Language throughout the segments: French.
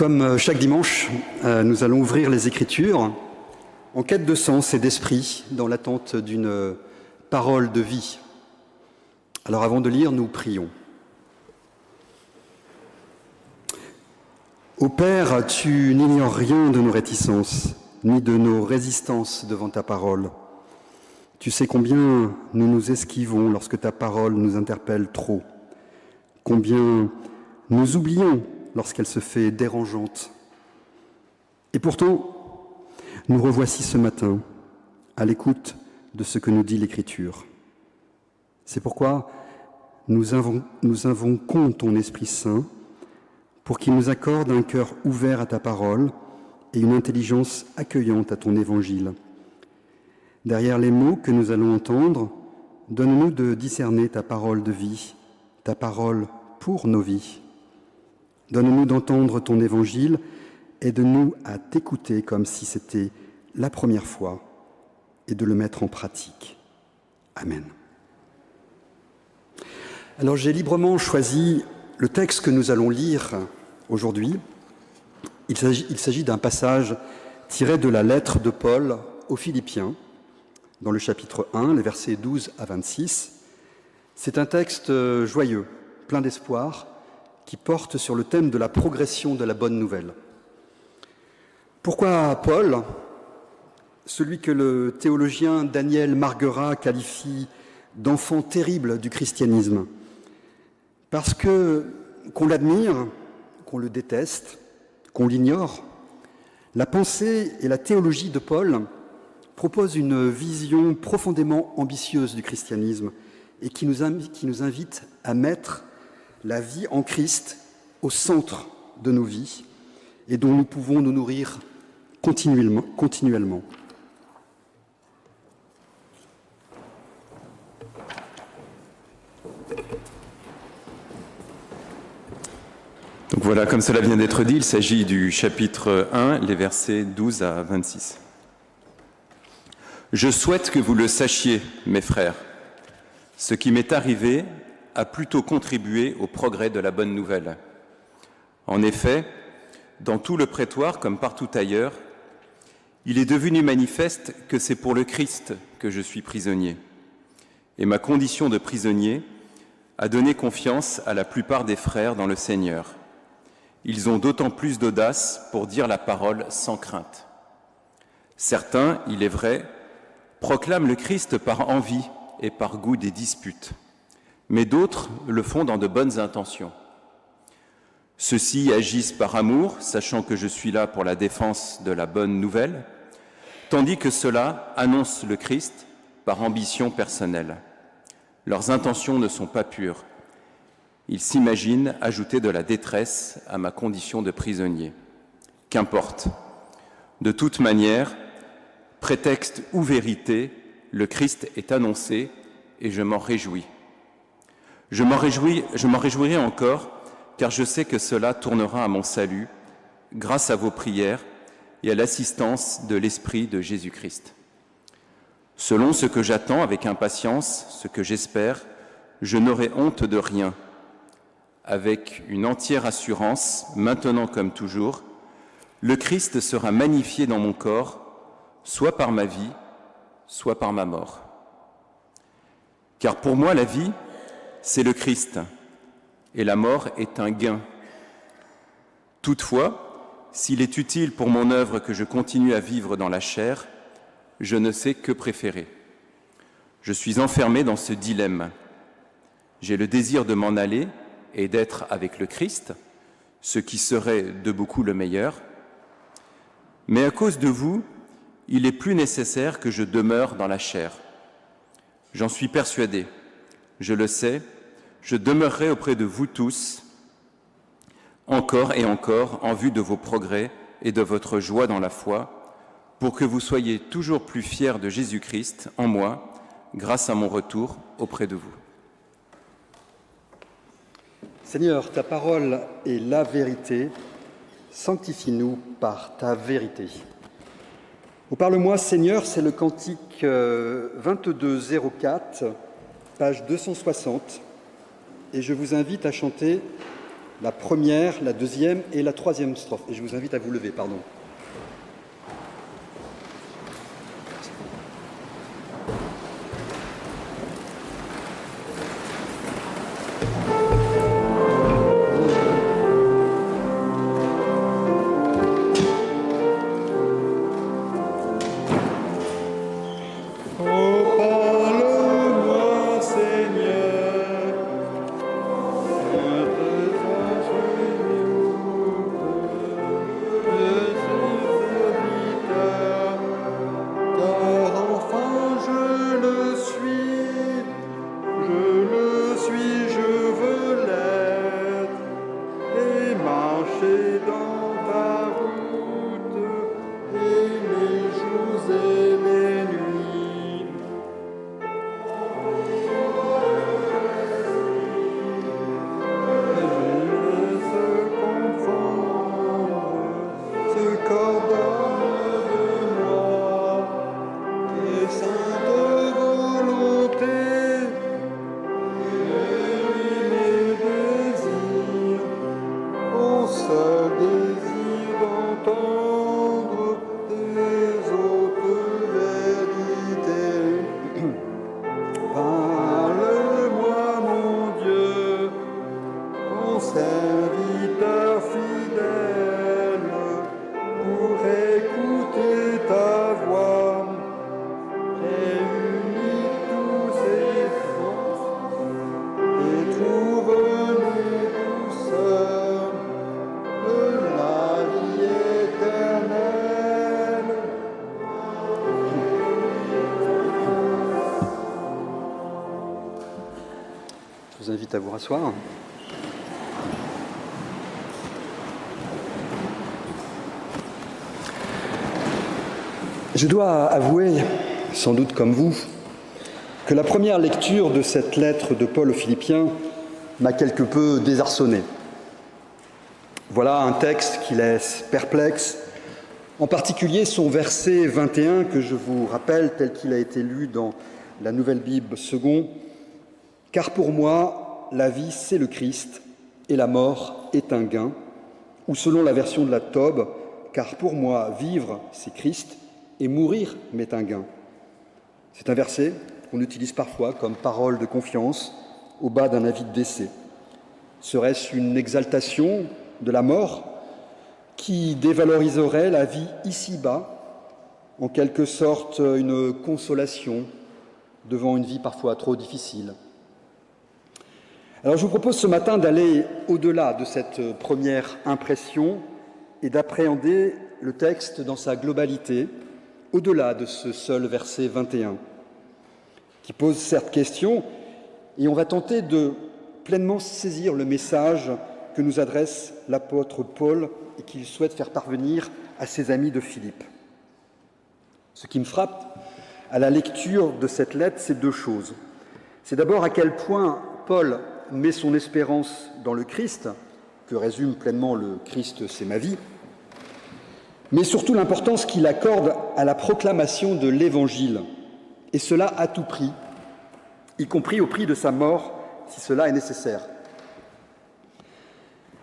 Comme chaque dimanche, nous allons ouvrir les Écritures en quête de sens et d'esprit dans l'attente d'une parole de vie. Alors avant de lire, nous prions. Ô Père, tu n'ignores rien de nos réticences, ni de nos résistances devant ta parole. Tu sais combien nous nous esquivons lorsque ta parole nous interpelle trop, combien nous oublions lorsqu'elle se fait dérangeante. Et pourtant, nous revoici ce matin à l'écoute de ce que nous dit l'Écriture. C'est pourquoi nous invoquons ton Esprit Saint pour qu'il nous accorde un cœur ouvert à ta parole et une intelligence accueillante à ton Évangile. Derrière les mots que nous allons entendre, donne-nous de discerner ta parole de vie, ta parole pour nos vies. Donne-nous d'entendre ton Évangile, aide-nous à t'écouter comme si c'était la première fois et de le mettre en pratique. Amen. Alors j'ai librement choisi le texte que nous allons lire aujourd'hui. Il s'agit d'un passage tiré de la lettre de Paul aux Philippiens, dans le chapitre 1, les versets 12 à 26. C'est un texte joyeux, plein d'espoir, qui porte sur le thème de la progression de la bonne nouvelle. Pourquoi Paul, celui que le théologien Daniel Marguerat qualifie d'enfant terrible du christianisme? Parce que, qu'on l'admire, qu'on le déteste, qu'on l'ignore, la pensée et la théologie de Paul proposent une vision profondément ambitieuse du christianisme et qui nous invite à mettre la vie en Christ au centre de nos vies et dont nous pouvons nous nourrir continuellement. Donc voilà, comme cela vient d'être dit, il s'agit du chapitre 1, les versets 12 à 26. Je souhaite que vous le sachiez, mes frères. Ce qui m'est arrivé a plutôt contribué au progrès de la bonne nouvelle. En effet, dans tout le prétoire comme partout ailleurs, il est devenu manifeste que c'est pour le Christ que je suis prisonnier. Et ma condition de prisonnier a donné confiance à la plupart des frères dans le Seigneur. Ils ont d'autant plus d'audace pour dire la parole sans crainte. Certains, il est vrai, proclament le Christ par envie et par goût des disputes, mais d'autres le font dans de bonnes intentions. Ceux-ci agissent par amour, sachant que je suis là pour la défense de la bonne nouvelle, tandis que ceux-là annoncent le Christ par ambition personnelle. Leurs intentions ne sont pas pures. Ils s'imaginent ajouter de la détresse à ma condition de prisonnier. Qu'importe. De toute manière, prétexte ou vérité, le Christ est annoncé et je m'en réjouis. Je m'en réjouirai encore, car je sais que cela tournera à mon salut, grâce à vos prières et à l'assistance de l'Esprit de Jésus-Christ. Selon ce que j'attends avec impatience, ce que j'espère, je n'aurai honte de rien. Avec une entière assurance, maintenant comme toujours, le Christ sera magnifié dans mon corps, soit par ma vie, soit par ma mort. Car pour moi, la vie, c'est le Christ, et la mort est un gain. Toutefois, s'il est utile pour mon œuvre que je continue à vivre dans la chair, je ne sais que préférer. Je suis enfermé dans ce dilemme. J'ai le désir de m'en aller et d'être avec le Christ, ce qui serait de beaucoup le meilleur. Mais à cause de vous, il est plus nécessaire que je demeure dans la chair. J'en suis persuadé. Je le sais, je demeurerai auprès de vous tous, encore et encore, en vue de vos progrès et de votre joie dans la foi, pour que vous soyez toujours plus fiers de Jésus-Christ en moi, grâce à mon retour auprès de vous. Seigneur, ta parole est la vérité. Sanctifie-nous par ta vérité. Au Parle-moi, Seigneur, c'est le cantique 2204, page 260, et je vous invite à chanter la première, la deuxième et la troisième strophe. Et je vous invite à vous lever, pardon. Je vous invite à vous rasseoir. Je dois avouer, sans doute comme vous, que la première lecture de cette lettre de Paul aux Philippiens m'a quelque peu désarçonné. Voilà un texte qui laisse perplexe, en particulier son verset 21 que je vous rappelle tel qu'il a été lu dans la Nouvelle Bible second. « Car pour moi, la vie, c'est le Christ, et la mort est un gain. » Ou selon la version de la Tobe, « Car pour moi, vivre, c'est Christ, et mourir m'est un gain. » C'est un verset qu'on utilise parfois comme parole de confiance au bas d'un avis de décès. Serait-ce une exaltation de la mort qui dévaloriserait la vie ici-bas, en quelque sorte une consolation devant une vie parfois trop difficile? Alors je vous propose ce matin d'aller au-delà de cette première impression et d'appréhender le texte dans sa globalité, au-delà de ce seul verset 21, qui pose certes question, et on va tenter de pleinement saisir le message que nous adresse l'apôtre Paul et qu'il souhaite faire parvenir à ses amis de Philippe. Ce qui me frappe à la lecture de cette lettre, c'est deux choses. C'est d'abord à quel point Paul met son espérance dans le Christ, que résume pleinement le Christ, c'est ma vie, mais surtout l'importance qu'il accorde à la proclamation de l'Évangile, et cela à tout prix, y compris au prix de sa mort, si cela est nécessaire.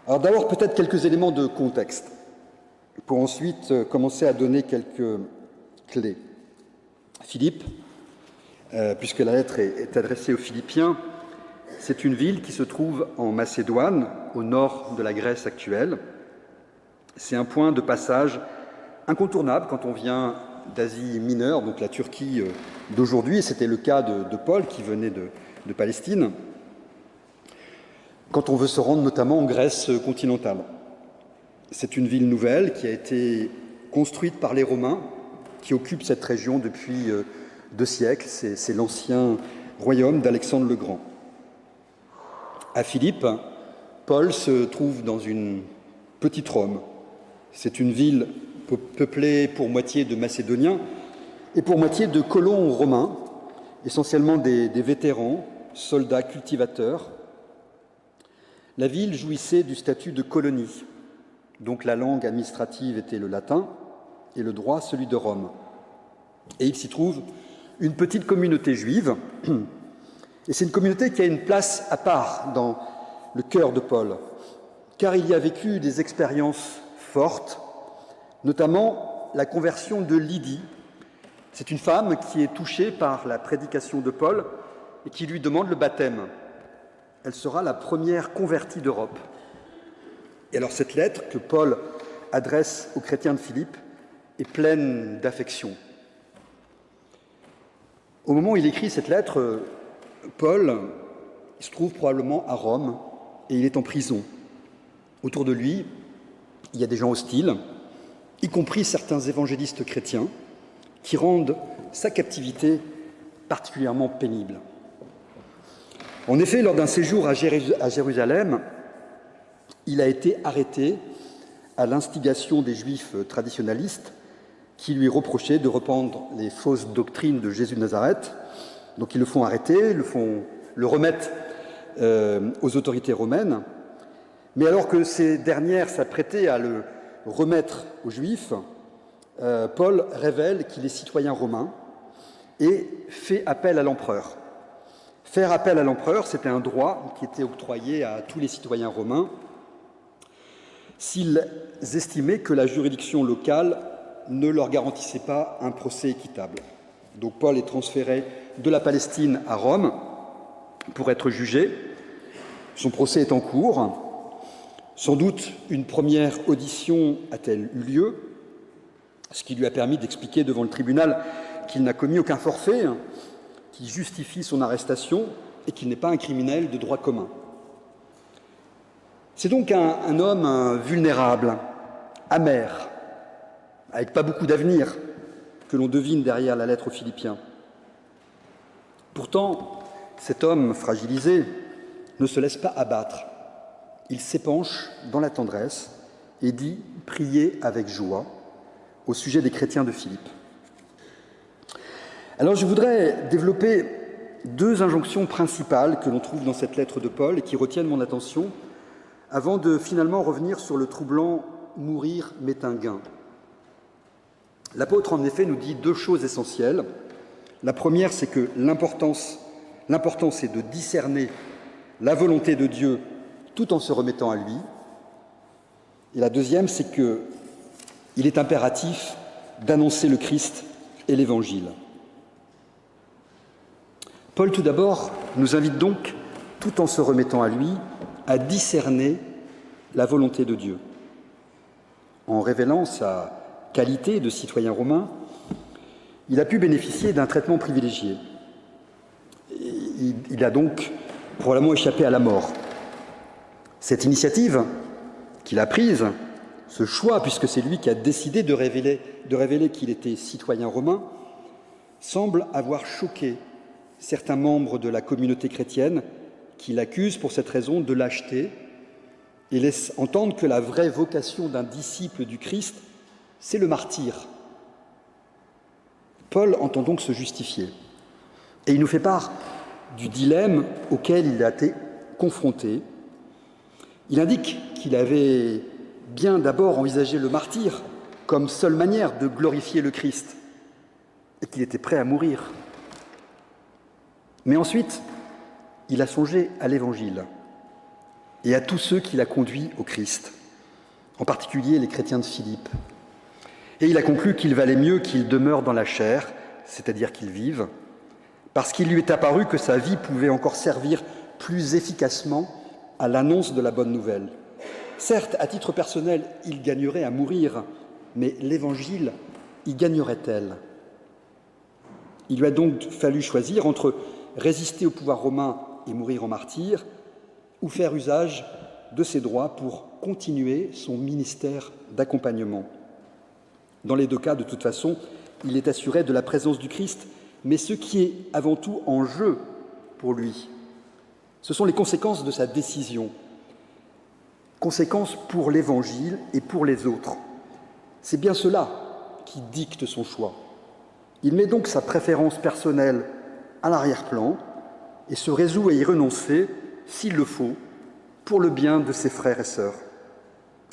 Alors d'abord, peut-être quelques éléments de contexte, pour ensuite commencer à donner quelques clés. Philippe, puisque la lettre est adressée aux Philippiens, c'est une ville qui se trouve en Macédoine, au nord de la Grèce actuelle. C'est un point de passage incontournable quand on vient d'Asie mineure, donc la Turquie d'aujourd'hui, et c'était le cas de Paul qui venait de Palestine, quand on veut se rendre notamment en Grèce continentale. C'est une ville nouvelle qui a été construite par les Romains, qui occupent cette région depuis 2 siècles. C'est l'ancien royaume d'Alexandre le Grand. À Philippe, Paul se trouve dans une petite Rome. C'est une ville peuplée pour moitié de Macédoniens et pour moitié de colons romains, essentiellement des vétérans, soldats cultivateurs. La ville jouissait du statut de colonie, donc la langue administrative était le latin et le droit celui de Rome. Et il s'y trouve une petite communauté juive, et c'est une communauté qui a une place à part dans le cœur de Paul, car il y a vécu des expériences fortes, notamment la conversion de Lydie. C'est une femme qui est touchée par la prédication de Paul et qui lui demande le baptême. Elle sera la première convertie d'Europe. Et alors cette lettre que Paul adresse aux chrétiens de Philippe est pleine d'affection. Au moment où il écrit cette lettre, Paul se trouve probablement à Rome et il est en prison. Autour de lui, il y a des gens hostiles, y compris certains évangélistes chrétiens, qui rendent sa captivité particulièrement pénible. En effet, lors d'un séjour à Jérusalem, il a été arrêté à l'instigation des Juifs traditionalistes qui lui reprochaient de répandre les fausses doctrines de Jésus de Nazareth. Donc ils le font arrêter, le remettent aux autorités romaines. Mais alors que ces dernières s'apprêtaient à le remettre aux Juifs, Paul révèle qu'il est citoyen romain et fait appel à l'empereur. Faire appel à l'empereur, c'était un droit qui était octroyé à tous les citoyens romains s'ils estimaient que la juridiction locale ne leur garantissait pas un procès équitable. Donc Paul est transféré de la Palestine à Rome pour être jugé. Son procès est en cours. Sans doute une première audition a-t-elle eu lieu, ce qui lui a permis d'expliquer devant le tribunal qu'il n'a commis aucun forfait, qui justifie son arrestation et qu'il n'est pas un criminel de droit commun. C'est donc un homme vulnérable, amer, avec pas beaucoup d'avenir, que l'on devine derrière la lettre aux Philippiens. Pourtant, cet homme fragilisé ne se laisse pas abattre. Il s'épanche dans la tendresse et dit « priez avec joie » au sujet des chrétiens de Philippe. Alors je voudrais développer deux injonctions principales que l'on trouve dans cette lettre de Paul et qui retiennent mon attention avant de finalement revenir sur le troublant « mourir m'est un gain ». L'apôtre, en effet, nous dit deux choses essentielles. La première, c'est que l'importance est de discerner la volonté de Dieu tout en se remettant à lui. Et la deuxième, c'est qu'il est impératif d'annoncer le Christ et l'Évangile. Paul, tout d'abord, nous invite donc, tout en se remettant à lui, à discerner la volonté de Dieu. En révélant sa qualité de citoyen romain, il a pu bénéficier d'un traitement privilégié. Il a donc probablement échappé à la mort. Cette initiative qu'il a prise, ce choix, puisque c'est lui qui a décidé de révéler qu'il était citoyen romain, semble avoir choqué certains membres de la communauté chrétienne qui l'accusent pour cette raison de lâcheté et laissent entendre que la vraie vocation d'un disciple du Christ, c'est le martyre. Paul entend donc se justifier et il nous fait part du dilemme auquel il a été confronté. Il indique qu'il avait bien d'abord envisagé le martyre comme seule manière de glorifier le Christ et qu'il était prêt à mourir. Mais ensuite, il a songé à l'Évangile et à tous ceux qu'il a conduits au Christ, en particulier les chrétiens de Philippe. Et il a conclu qu'il valait mieux qu'il demeure dans la chair, c'est-à-dire qu'il vive, parce qu'il lui est apparu que sa vie pouvait encore servir plus efficacement à l'annonce de la bonne nouvelle. Certes, à titre personnel, il gagnerait à mourir, mais l'Évangile y gagnerait-elle ? Il lui a donc fallu choisir entre résister au pouvoir romain et mourir en martyr, ou faire usage de ses droits pour continuer son ministère d'accompagnement. Dans les deux cas, de toute façon, il est assuré de la présence du Christ, mais ce qui est avant tout en jeu pour lui, ce sont les conséquences de sa décision, conséquences pour l'Évangile et pour les autres. C'est bien cela qui dicte son choix. Il met donc sa préférence personnelle à l'arrière-plan et se résout à y renoncer, s'il le faut, pour le bien de ses frères et sœurs.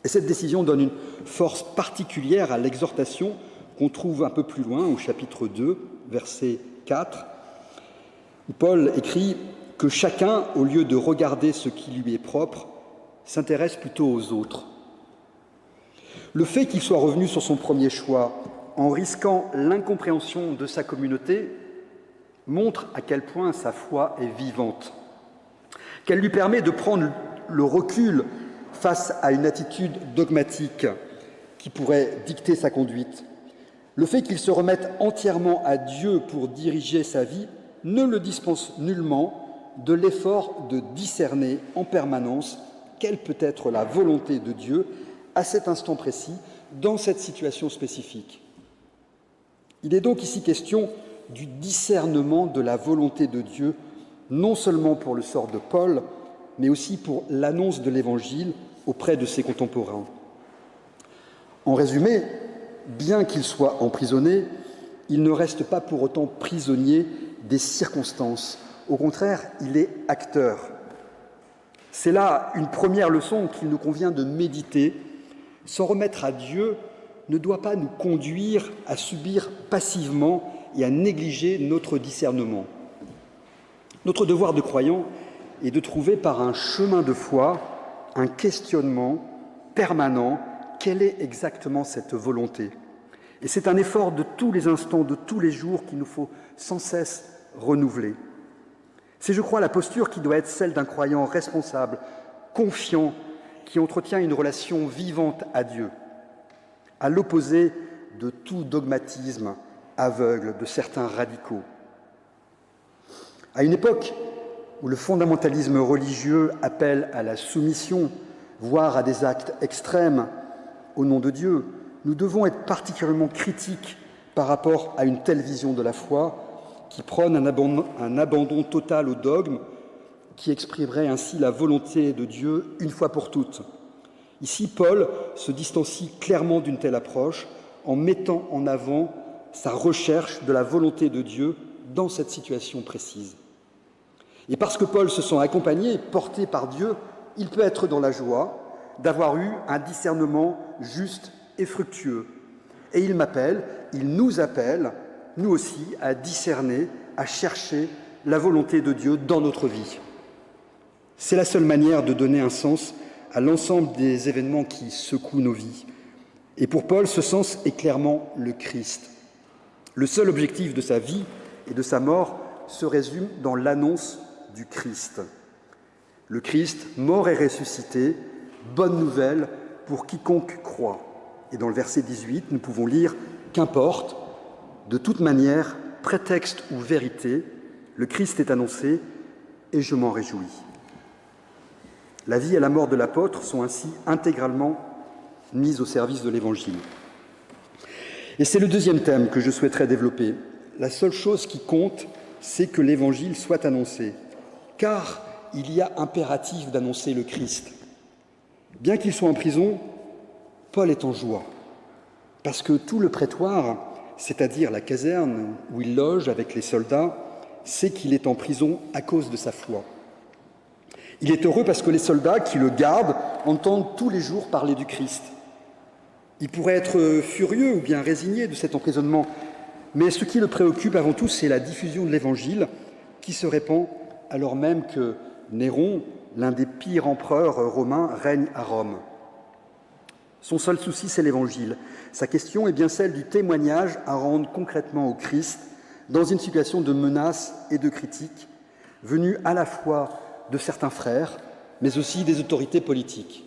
Et cette décision donne une force particulière à l'exhortation qu'on trouve un peu plus loin, au chapitre 2, verset 4, où Paul écrit que chacun, au lieu de regarder ce qui lui est propre, s'intéresse plutôt aux autres. Le fait qu'il soit revenu sur son premier choix, en risquant l'incompréhension de sa communauté, montre à quel point sa foi est vivante, qu'elle lui permet de prendre le recul face à une attitude dogmatique qui pourrait dicter sa conduite. Le fait qu'il se remette entièrement à Dieu pour diriger sa vie ne le dispense nullement de l'effort de discerner en permanence quelle peut être la volonté de Dieu à cet instant précis, dans cette situation spécifique. Il est donc ici question du discernement de la volonté de Dieu, non seulement pour le sort de Paul, mais aussi pour l'annonce de l'Évangile auprès de ses contemporains. En résumé, bien qu'il soit emprisonné, il ne reste pas pour autant prisonnier des circonstances. Au contraire, il est acteur. C'est là une première leçon qu'il nous convient de méditer. S'en remettre à Dieu ne doit pas nous conduire à subir passivement et à négliger notre discernement. Notre devoir de croyant est de trouver par un chemin de foi un questionnement permanent quelle est exactement cette volonté. Et c'est un effort de tous les instants, de tous les jours qu'il nous faut sans cesse renouveler. C'est, je crois, la posture qui doit être celle d'un croyant responsable, confiant, qui entretient une relation vivante à Dieu, à l'opposé de tout dogmatisme aveugle de certains radicaux. À une époque où le fondamentalisme religieux appelle à la soumission, voire à des actes extrêmes au nom de Dieu, nous devons être particulièrement critiques par rapport à une telle vision de la foi qui prône un abandon total au dogme, qui exprimerait ainsi la volonté de Dieu une fois pour toutes. Ici, Paul se distancie clairement d'une telle approche en mettant en avant sa recherche de la volonté de Dieu dans cette situation précise. Et parce que Paul se sent accompagné, porté par Dieu, il peut être dans la joie d'avoir eu un discernement juste et fructueux. Et il nous appelle, nous aussi, à discerner, à chercher la volonté de Dieu dans notre vie. C'est la seule manière de donner un sens à l'ensemble des événements qui secouent nos vies. Et pour Paul, ce sens est clairement le Christ. Le seul objectif de sa vie et de sa mort se résume dans l'annonce du Christ. Le Christ, mort et ressuscité, bonne nouvelle pour quiconque croit. Et dans le verset 18, nous pouvons lire « Qu'importe, de toute manière, prétexte ou vérité, le Christ est annoncé et je m'en réjouis. » La vie et la mort de l'apôtre sont ainsi intégralement mises au service de l'Évangile. Et c'est le deuxième thème que je souhaiterais développer. La seule chose qui compte, c'est que l'Évangile soit annoncé, car il y a impératif d'annoncer le Christ. Bien qu'il soit en prison, Paul est en joie, parce que tout le prétoire, c'est-à-dire la caserne où il loge avec les soldats, sait qu'il est en prison à cause de sa foi. Il est heureux parce que les soldats qui le gardent entendent tous les jours parler du Christ. Il pourrait être furieux ou bien résigné de cet emprisonnement, mais ce qui le préoccupe avant tout, c'est la diffusion de l'Évangile qui se répand alors même que Néron, l'un des pires empereurs romains, règne à Rome. Son seul souci, c'est l'Évangile. Sa question est bien celle du témoignage à rendre concrètement au Christ dans une situation de menace et de critique, venue à la fois de certains frères, mais aussi des autorités politiques.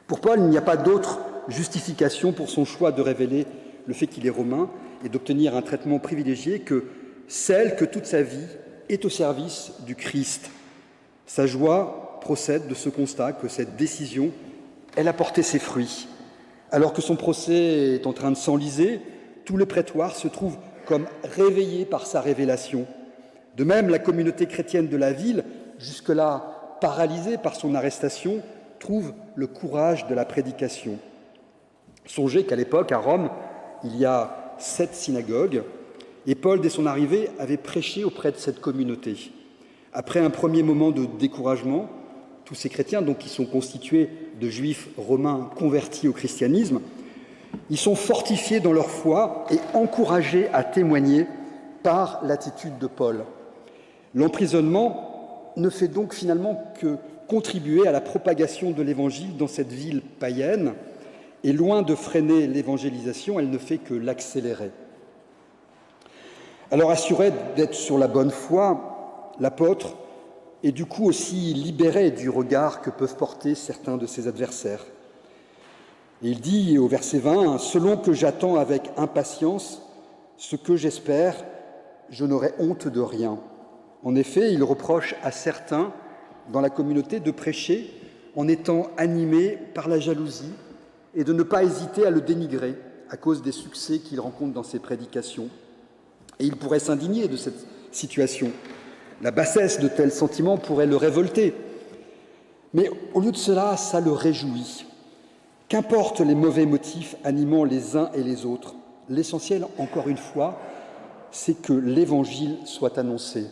Pour Paul, il n'y a pas d'autre justification pour son choix de révéler le fait qu'il est romain et d'obtenir un traitement privilégié que celle que toute sa vie est au service du Christ. Sa joie procède de ce constat que cette décision, elle a porté ses fruits. Alors que son procès est en train de s'enliser, tout le prétoire se trouve comme réveillé par sa révélation. De même, la communauté chrétienne de la ville, jusque-là paralysée par son arrestation, trouve le courage de la prédication. Songez qu'à l'époque, à Rome, il y a 7 synagogues, et Paul, dès son arrivée, avait prêché auprès de cette communauté. Après un premier moment de découragement, tous ces chrétiens, donc qui sont constitués de juifs romains convertis au christianisme, ils sont fortifiés dans leur foi et encouragés à témoigner par l'attitude de Paul. L'emprisonnement ne fait donc finalement que contribuer à la propagation de l'Évangile dans cette ville païenne, et loin de freiner l'évangélisation, elle ne fait que l'accélérer. Alors assuré d'être sur la bonne voie, l'apôtre est du coup aussi libéré du regard que peuvent porter certains de ses adversaires. Et il dit au verset 20, « Selon que j'attends avec impatience ce que j'espère, je n'aurai honte de rien. » En effet, il reproche à certains dans la communauté de prêcher en étant animés par la jalousie et de ne pas hésiter à le dénigrer à cause des succès qu'il rencontre dans ses prédications. Et il pourrait s'indigner de cette situation. La bassesse de tels sentiments pourrait le révolter. Mais au lieu de cela, ça le réjouit. Qu'importe les mauvais motifs animant les uns et les autres, l'essentiel, encore une fois, c'est que l'Évangile soit annoncé,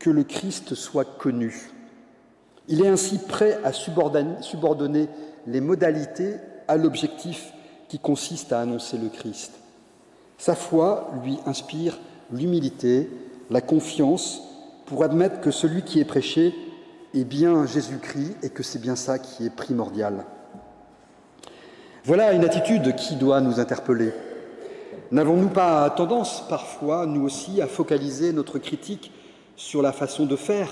que le Christ soit connu. Il est ainsi prêt à subordonner les modalités à l'objectif qui consiste à annoncer le Christ. Sa foi lui inspire l'humilité, la confiance pour admettre que celui qui est prêché est bien Jésus-Christ et que c'est bien ça qui est primordial. Voilà une attitude qui doit nous interpeller. N'avons-nous pas tendance parfois, nous aussi, à focaliser notre critique sur la façon de faire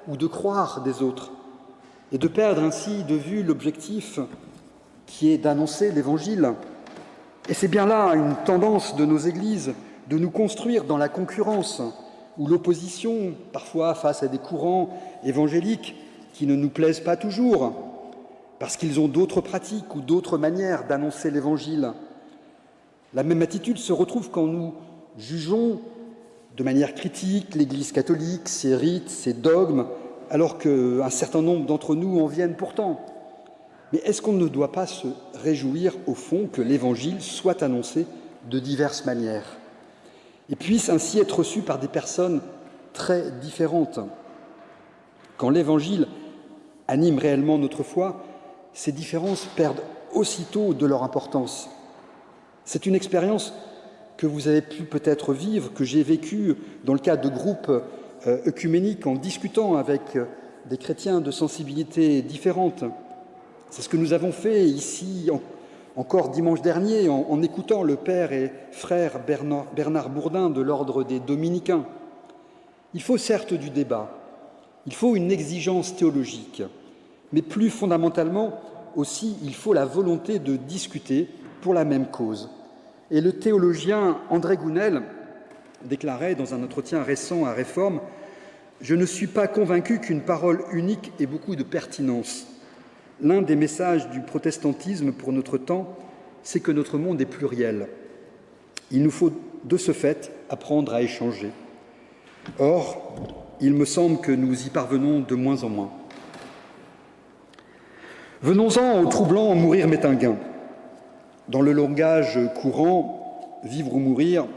ou de croire des autres et de perdre ainsi de vue l'objectif qui est d'annoncer l'Évangile? Et c'est bien là une tendance de nos églises de nous construire dans la concurrence ou l'opposition, parfois face à des courants évangéliques qui ne nous plaisent pas toujours, parce qu'ils ont d'autres pratiques ou d'autres manières d'annoncer l'Évangile. La même attitude se retrouve quand nous jugeons de manière critique l'Église catholique, ses rites, ses dogmes, alors qu'un certain nombre d'entre nous en viennent pourtant. Mais est-ce qu'on ne doit pas se réjouir, au fond, que l'Évangile soit annoncé de diverses manières et puisse ainsi être reçu par des personnes très différentes? Quand l'Évangile anime réellement notre foi, ces différences perdent aussitôt de leur importance. C'est une expérience que vous avez pu peut-être vivre, que j'ai vécue dans le cadre de groupes œcuméniques en discutant avec des chrétiens de sensibilités différentes. C'est ce que nous avons fait ici encore dimanche dernier en écoutant le père et frère Bernard Bourdin de l'ordre des Dominicains. Il faut certes du débat, il faut une exigence théologique, mais plus fondamentalement aussi, il faut la volonté de discuter pour la même cause. Et le théologien André Gounel déclarait dans un entretien récent à Réforme « Je ne suis pas convaincu qu'une parole unique ait beaucoup de pertinence. L'un des messages du protestantisme pour notre temps, c'est que notre monde est pluriel. Il nous faut de ce fait apprendre à échanger. Or, il me semble que nous y parvenons de moins en moins. Venons-en au troublant « mourir m'est un gain ». Dans le langage courant, vivre ou mourir,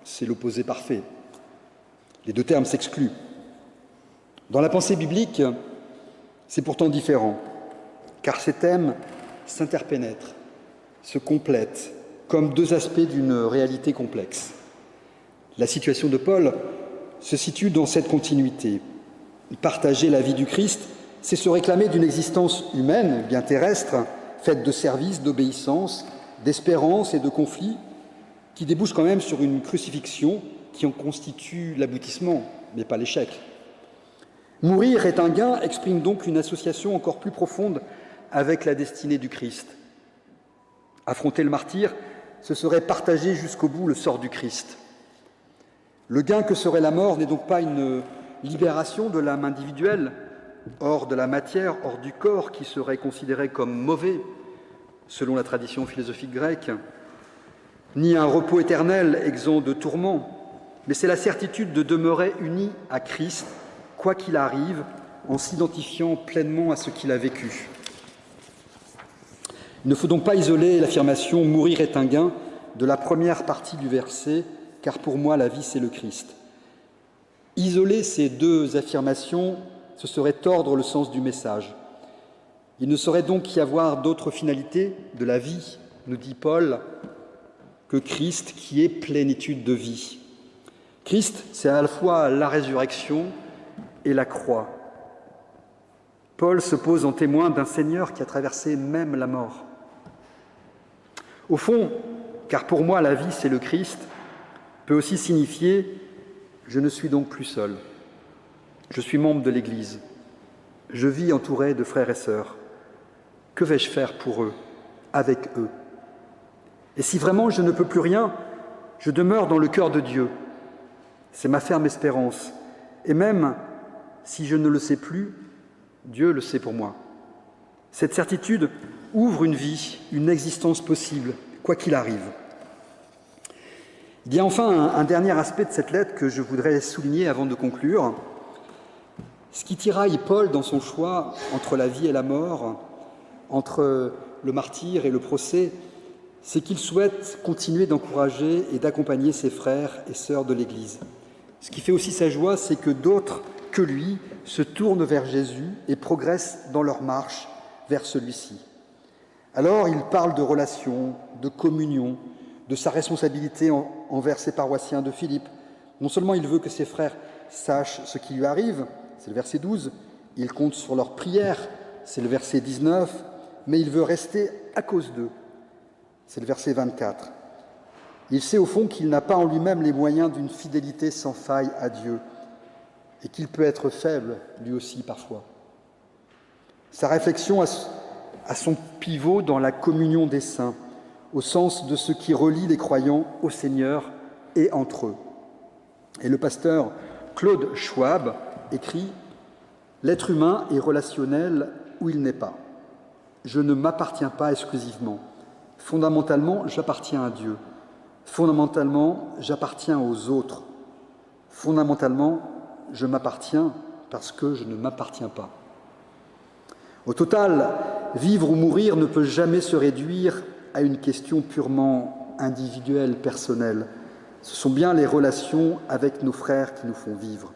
c'est l'opposé parfait. Les deux termes s'excluent. Dans la pensée biblique, c'est pourtant différent, car ces thèmes s'interpénètrent, se complètent, comme deux aspects d'une réalité complexe. La situation de Paul se situe dans cette continuité. Partager la vie du Christ, c'est se réclamer d'une existence humaine, bien terrestre, faite de service, d'obéissance, d'espérance et de conflits, qui débouche quand même sur une crucifixion qui en constitue l'aboutissement, mais pas l'échec. Mourir est un gain exprime donc une association encore plus profonde avec la destinée du Christ. Affronter le martyre, ce serait partager jusqu'au bout le sort du Christ. Le gain que serait la mort n'est donc pas une libération de l'âme individuelle, hors de la matière, hors du corps, qui serait considéré comme mauvais, selon la tradition philosophique grecque, ni un repos éternel exempt de tourments, mais c'est la certitude de demeurer uni à Christ, quoi qu'il arrive, en s'identifiant pleinement à ce qu'il a vécu. Il ne faut donc pas isoler l'affirmation « mourir est un gain » de la première partie du verset « car pour moi la vie c'est le Christ ». Isoler ces deux affirmations, ce serait tordre le sens du message. Il ne saurait donc y avoir d'autre finalité de la vie, nous dit Paul, que Christ qui est plénitude de vie. Christ, c'est à la fois la résurrection et la croix. Paul se pose en témoin d'un Seigneur qui a traversé même la mort. Au fond, car pour moi la vie c'est le Christ, peut aussi signifier « je ne suis donc plus seul, je suis membre de l'Église, je vis entouré de frères et sœurs, que vais-je faire pour eux, avec eux ? Et si vraiment je ne peux plus rien, je demeure dans le cœur de Dieu, c'est ma ferme espérance, et même si je ne le sais plus, Dieu le sait pour moi. Cette certitude ouvre une vie, une existence possible, quoi qu'il arrive. Il y a enfin un dernier aspect de cette lettre que je voudrais souligner avant de conclure. Ce qui tiraille Paul dans son choix entre la vie et la mort, entre le martyre et le procès, c'est qu'il souhaite continuer d'encourager et d'accompagner ses frères et sœurs de l'Église. Ce qui fait aussi sa joie, c'est que d'autres que lui se tournent vers Jésus et progressent dans leur marche vers celui-ci. Alors il parle de relation, de communion, de sa responsabilité envers ses paroissiens de Philippe. Non seulement il veut que ses frères sachent ce qui lui arrive, c'est le verset 12, il compte sur leur prière, c'est le verset 19, mais il veut rester à cause d'eux, c'est le verset 24. Il sait au fond qu'il n'a pas en lui-même les moyens d'une fidélité sans faille à Dieu et qu'il peut être faible, lui aussi, parfois. Sa réflexion a son pivot dans la communion des saints, au sens de ce qui relie les croyants au Seigneur et entre eux. Et le pasteur Claude Schwab écrit « L'être humain est relationnel où il n'est pas. Je ne m'appartiens pas exclusivement. Fondamentalement, j'appartiens à Dieu. Fondamentalement, j'appartiens aux autres. Fondamentalement, je m'appartiens parce que je ne m'appartiens pas. » Au total, vivre ou mourir ne peut jamais se réduire à une question purement individuelle, personnelle. Ce sont bien les relations avec nos frères qui nous font vivre.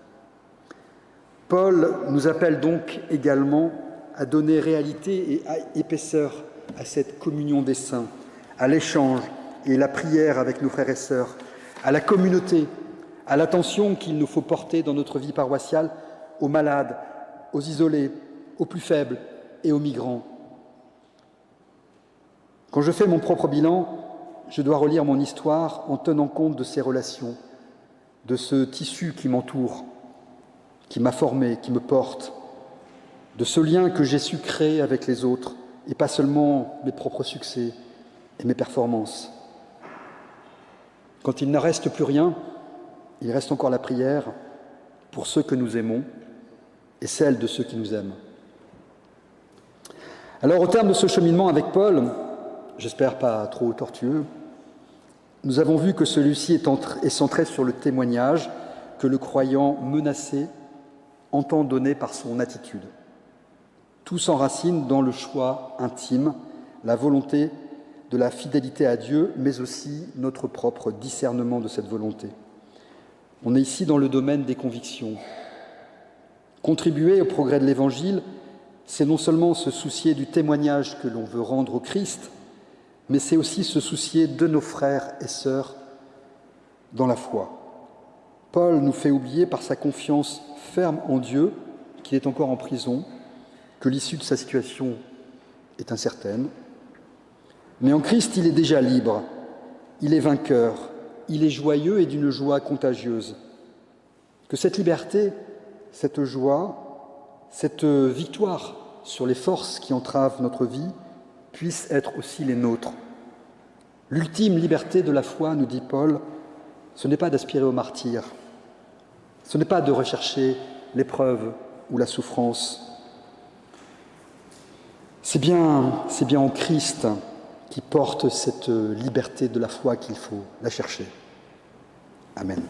Paul nous appelle donc également à donner réalité et épaisseur à cette communion des saints, à l'échange et la prière avec nos frères et sœurs, à la communauté, à l'attention qu'il nous faut porter dans notre vie paroissiale aux malades, aux isolés, aux plus faibles et aux migrants. Quand je fais mon propre bilan, je dois relire mon histoire en tenant compte de ces relations, de ce tissu qui m'entoure, qui m'a formé, qui me porte, de ce lien que j'ai su créer avec les autres, et pas seulement mes propres succès et mes performances. Quand il ne reste plus rien, il reste encore la prière pour ceux que nous aimons et celle de ceux qui nous aiment. Alors, au terme de ce cheminement avec Paul, j'espère pas trop tortueux, nous avons vu que celui-ci est centré sur le témoignage que le croyant menacé entend donner par son attitude. Tout s'enracine dans le choix intime, la volonté de la fidélité à Dieu, mais aussi notre propre discernement de cette volonté. On est ici dans le domaine des convictions. Contribuer au progrès de l'Évangile, c'est non seulement se soucier du témoignage que l'on veut rendre au Christ, mais c'est aussi se soucier de nos frères et sœurs dans la foi. Paul nous fait oublier par sa confiance ferme en Dieu qu'il est encore en prison, que l'issue de sa situation est incertaine. Mais en Christ, il est déjà libre, il est vainqueur, il est joyeux et d'une joie contagieuse. Que cette liberté, cette joie, cette victoire sur les forces qui entravent notre vie puissent être aussi les nôtres. L'ultime liberté de la foi, nous dit Paul, ce n'est pas d'aspirer au martyre, ce n'est pas de rechercher l'épreuve ou la souffrance. C'est bien en Christ qui porte cette liberté de la foi qu'il faut la chercher. Amen.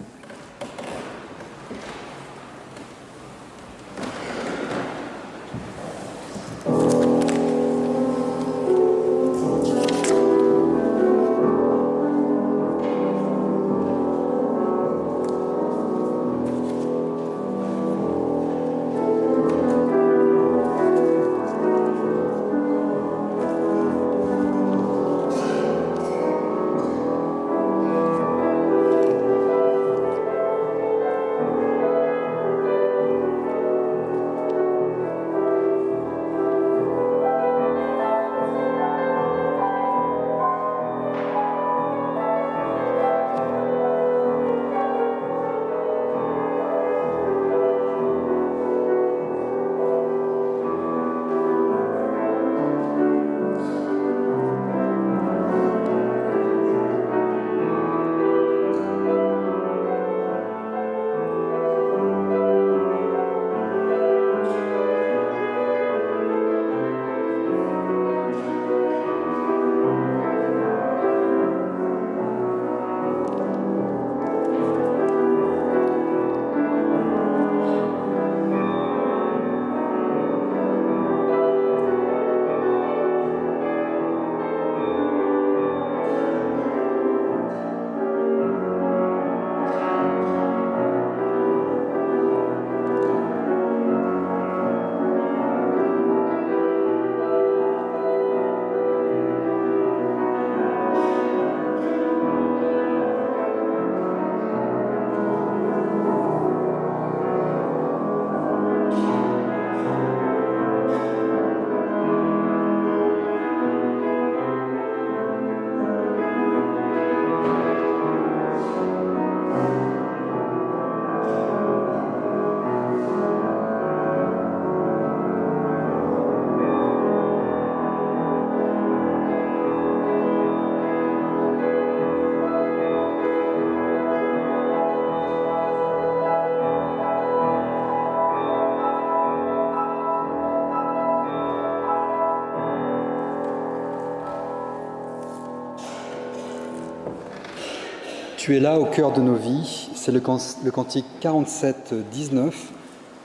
Tu es là au cœur de nos vies, c'est le cantique 47-19,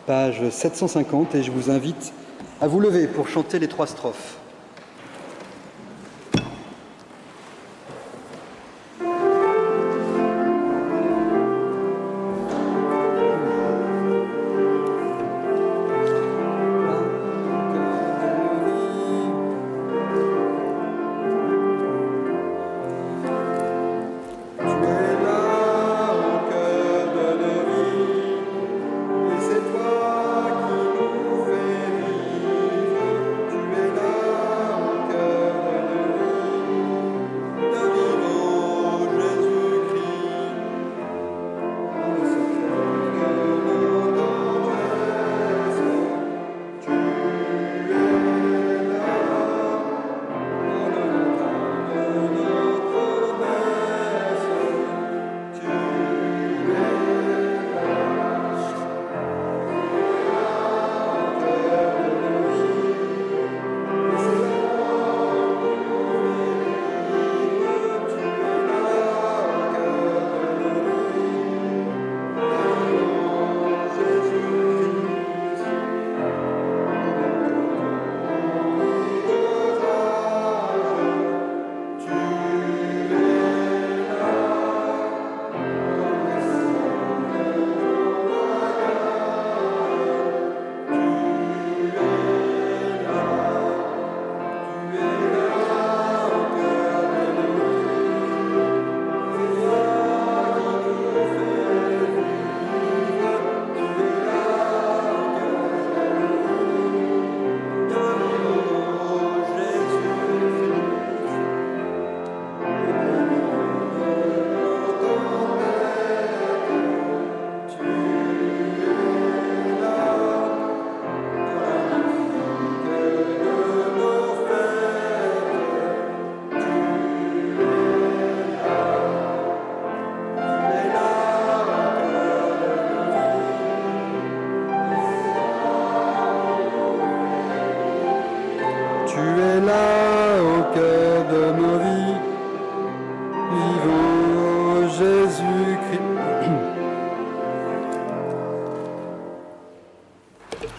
page 750, et je vous invite à vous lever pour chanter les 3 strophes.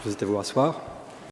Je vous invite à vous rasseoir.